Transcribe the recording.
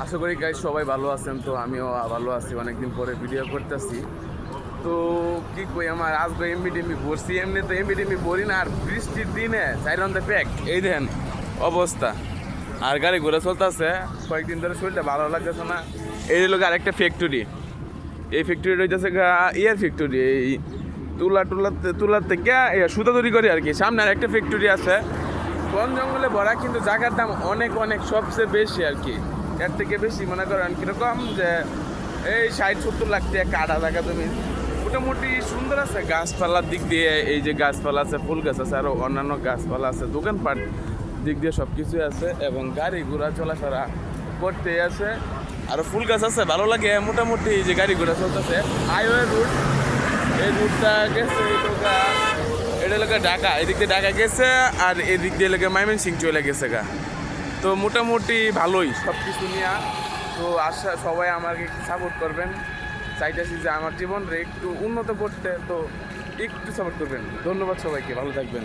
আশা করি গাইজ সবাই ভালো আছেন। তো আমিও ভালো আছি, অনেকদিন পরে ভিডিও করতেছি। তো কি কই, আমার আজকে এমবি ভরছি। এমনি তো এমবি ভরি না, আর বৃষ্টির দিনে চাইরন্দে প্যাক, এই দেখেন অবস্থা। আর গাড়ি ঘোরা চলতেছে, কয়েকদিন ধরে শরীরটা ভালো লাগতেছে না। এই লোক আরেকটা ফ্যাক্টরি, এই ফ্যাক্টরি রয়েছে ইয়ার ফ্যাক্টরি, এই তুলার থেকে সুতা তৈরি করে আর কি। সামনে আর একটা ফ্যাক্টরি আছে, বন জঙ্গলে ভরা, কিন্তু জায়গার দাম অনেক অনেক সবচেয়ে বেশি আর কি। এর থেকে বেশি মনে করেন কিরকম, যে এই 60-70 লাখ টাকা কাটা জায়গা তুমি। মোটামুটি সুন্দর আছে গাছপালার দিক দিয়ে, এই যে গাছপালা আছে, ফুল গাছ আছে, আরও অন্যান্য গাছপালা আছে, দোকানপাট দিক দিয়ে সব কিছুই আছে, এবং গাড়ি ঘোড়া চলাফেরা করতে আছে, আরও ফুল গাছ আছে, ভালো লাগে মোটামুটি। যে গাড়ি ঘোড়া চলতেছে হাইওয়ে রুট, এই রুটটা গেছে এটা এলাকা ঢাকা, এদিক দিয়ে ঢাকা গেছে, আর এদিক দিয়ে এলাকা ময়মনসিং চলে গেছে গা। তো মোটামুটি ভালোই সব কিছু নিয়ে। তো আশা সবাই আমাকে একটু সাপোর্ট করবেন, চাইতেছি যে আমার জীবনরে একটু উন্নত করতে, তো একটু সাপোর্ট করবেন। ধন্যবাদ সবাইকে, ভালো থাকবেন।